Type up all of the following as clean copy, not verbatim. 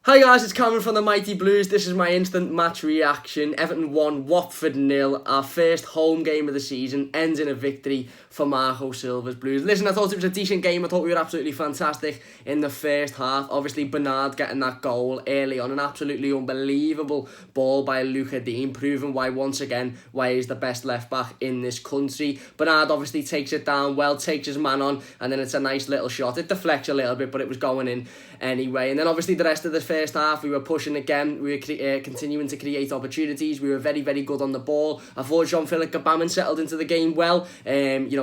Hi guys, it's Cameron from the Mighty Blues. This is my instant match reaction. Everton won, Watford 0. Our first home game of the season ends in a victory for Marco Silva's Blues. Listen, I thought it was a decent game. I thought we were absolutely fantastic in the first half. Obviously, Bernard getting that goal early on, an absolutely unbelievable ball by Kean, proving once again why he's the best left back in this country. Bernard obviously takes it down well, takes his man on, and then it's a nice little shot. It deflects a little bit, but it was going in anyway. And then obviously the rest of the first half, we were pushing again. We were continuing to create opportunities. We were very, very good on the ball. I thought Jean-Philippe Gbamin settled into the game well.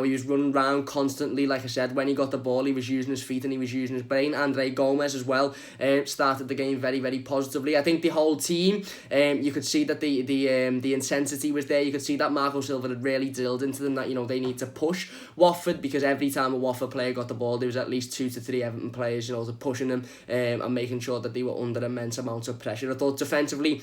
He was running around constantly. Like I said, when he got the ball, he was using his feet and he was using his brain. Gomes as well started the game very, very positively. I think the whole team, you could see that the intensity was there. You could see that Marco Silva had really drilled into them that they need to push Watford, because every time a Watford player got the ball, there was at least 2 to 3 Everton players, to pushing them and making sure that they were under immense amounts of pressure. I thought defensively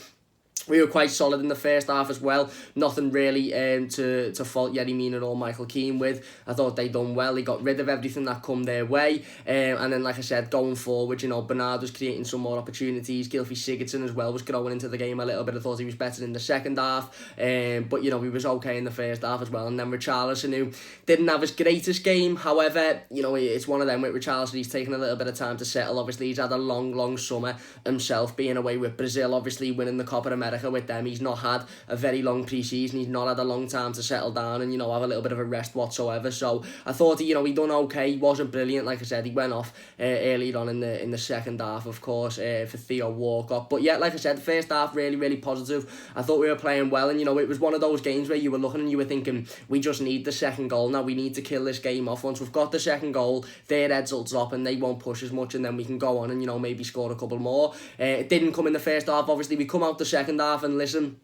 we were quite solid in the first half as well. Nothing really to fault Yerry Mina or Michael Kean with. I thought they done well. They got rid of everything that come their way. And then, like I said, going forward, Bernard was creating some more opportunities. Gylfi Sigurdsson as well was growing into the game a little bit. I thought he was better in the second half. But, he was okay in the first half as well. And then Richarlison, who didn't have his greatest game. However, it's one of them with Richarlison. He's taken a little bit of time to settle. Obviously, he's had a long, long summer himself, being away with Brazil, obviously winning the Copa America with them. He's not had a very long pre-season. He's not had a long time to settle down and have a little bit of a rest whatsoever. So I thought he done okay. He wasn't brilliant. Like I said, he went off earlier on in the second half, of course, for Theo Walcott. But yeah, like I said, the first half really, really positive. I thought we were playing well, and it was one of those games where you were looking and you were thinking, we just need the second goal now. We need to kill this game off. Once we've got the second goal, their heads will drop and they won't push as much, and then we can go on and maybe score a couple more. It didn't come in the first half. Obviously, we come out the second half, and listen,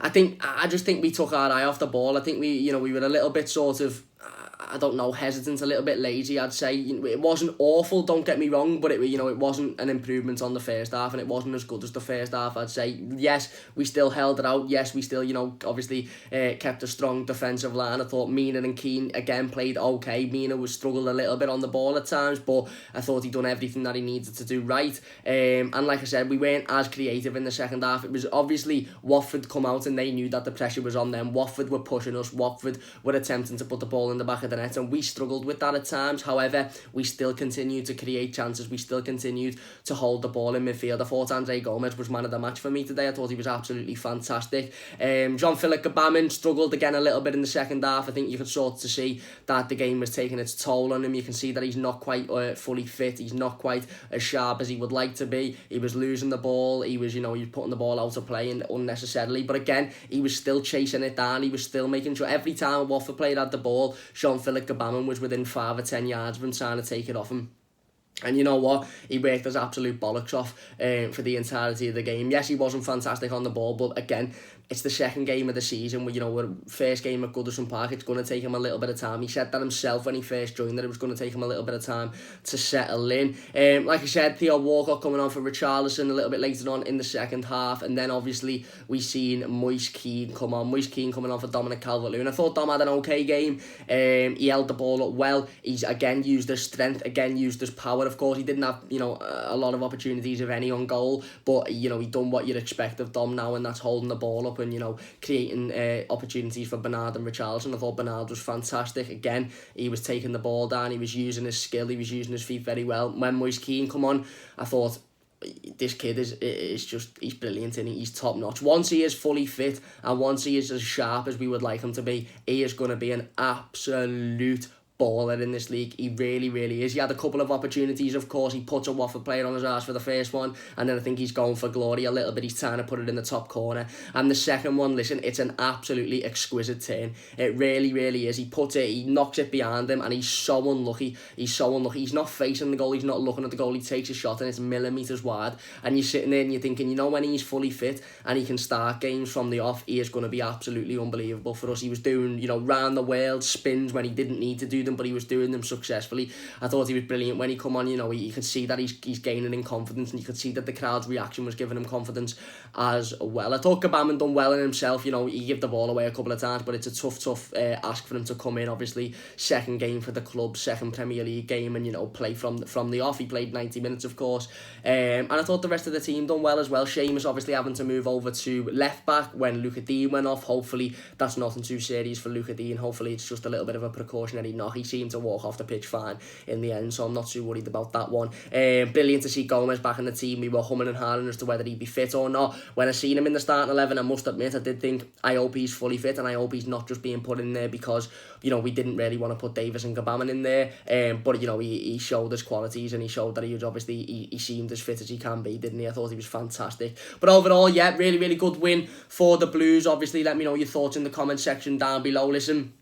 I just think we took our eye off the ball. I think we were a little bit sort of, I don't know, hesitant, a little bit lazy, I'd say. It wasn't awful, don't get me wrong, but it wasn't an improvement on the first half, and it wasn't as good as the first half, I'd say. Yes, we still held it out. Yes, we still, obviously kept a strong defensive line. I thought Mina and Kean, again, played okay. Mina was struggled a little bit on the ball at times, but I thought he'd done everything that he needed to do right. And like I said, we weren't as creative in the second half. It was obviously Watford come out and they knew that the pressure was on them. Watford were pushing us. Watford were attempting to put the ball in the back of the net, and we struggled with that at times. However, we still continued to create chances. We still continued to hold the ball in midfield. I thought Gomes was man of the match for me today. I thought he was absolutely fantastic. Jean-Philippe Gbamin struggled again a little bit in the second half. I think you could sort of see that the game was taking its toll on him. You can see that he's not quite fully fit. He's not quite as sharp as he would like to be. He was losing the ball. He was, he was putting the ball out of play and unnecessarily. But again, he was still chasing it down. He was still making sure every time a Watford player had the ball, Jean-Philippe Gbamin was within 5 or 10 yards of him trying to take it off him. And you know what? He worked his absolute bollocks off for the entirety of the game. Yes, he wasn't fantastic on the ball, but again, it's the second game of the season. We're first game at Goodison Park. It's going to take him a little bit of time. He said that himself when he first joined, that it was going to take him a little bit of time to settle in. Like I said, Theo Walcott coming on for Richarlison a little bit later on in the second half, and then obviously we seen Moise Kean come on. Moise Kean coming on for Dominic Calvert-Lewin. I thought Dom had an okay game. He held the ball up well. He's again used his strength, again used his power. Of course, he didn't have a lot of opportunities, if any, on goal, but he done what you'd expect of Dom now, and that's holding the ball up and creating opportunities for Bernard and Richarlison. I thought Bernard was fantastic. Again, he was taking the ball down. He was using his skill. He was using his feet very well. When Moise Kean come on, I thought, this kid is just, he's brilliant, and he's top notch. Once he is fully fit and once he is as sharp as we would like him to be, he is going to be an absolute baller in this league. He really, really is. He had a couple of opportunities, of course. He puts a Watford player on his arse for the first one, and then I think he's going for glory a little bit. He's trying to put it in the top corner. And the second one, listen, it's an absolutely exquisite turn. It really, really is. He puts it, he knocks it behind him, and he's so unlucky. He's so unlucky. He's not facing the goal. He's not looking at the goal. He takes a shot, and it's millimetres wide. And you're sitting there and you're thinking, when he's fully fit and he can start games from the off, he is going to be absolutely unbelievable for us. He was doing, round the world spins when he didn't need to do them them, but he was doing them successfully. I thought he was brilliant when he come on. You know, you could see that he's gaining in confidence, and you could see that the crowd's reaction was giving him confidence as well. I thought Gbamin done well in himself. You know, he gave the ball away a couple of times, but it's a tough ask for him to come in. Obviously, second game for the club, second Premier League game, and you know, play from the off. He played 90 minutes, of course, and I thought the rest of the team done well as well. Seamus obviously having to move over to left back when Luca Dean went off. Hopefully that's nothing too serious for Luca Dean. Hopefully it's just a little bit of a precautionary knock. He seemed to walk off the pitch fine in the end, so I'm not too worried about that one. Brilliant to see Gomes back in the team. We were humming and hawing as to whether he'd be fit or not. When I seen him in the starting 11, I must admit I did think, I hope he's fully fit, and I hope he's not just being put in there because, you know, we didn't really want to put Davis and Gbamin in there, but you know, he showed his qualities, and he showed that he was obviously, he seemed as fit as he can be, didn't he? I thought he was fantastic. But overall, yeah, really good win for the Blues. Obviously, let me know your thoughts in the comment section down below. Listen,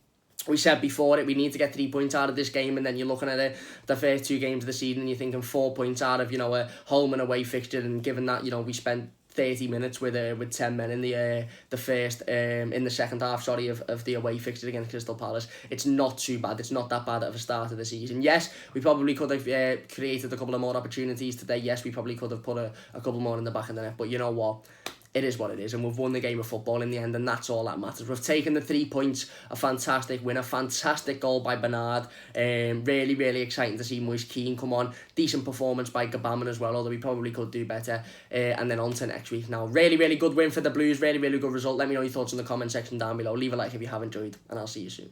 we said before it, we need to get 3 points out of this game, and then you're looking at it, the first 2 games of the season, and you're thinking 4 points out of, you know, a home and away fixture, and given that, you know, we spent 30 minutes with 10 men in in the second half, of the away fixture against Crystal Palace. It's not too bad. It's not that bad of a start of the season. Yes, we probably could have created a couple of more opportunities today. Yes, we probably could have put a couple more in the back of the net, but you know what? It is what it is, and we've won the game of football in the end, and that's all that matters. We've taken the 3 points, a fantastic win, a fantastic goal by Bernard. Really exciting to see Moise Kean come on. Decent performance by Gbamin as well, although we probably could do better. And then on to next week now. Really good win for the Blues, really good result. Let me know your thoughts in the comment section down below. Leave a like if you have enjoyed, and I'll see you soon.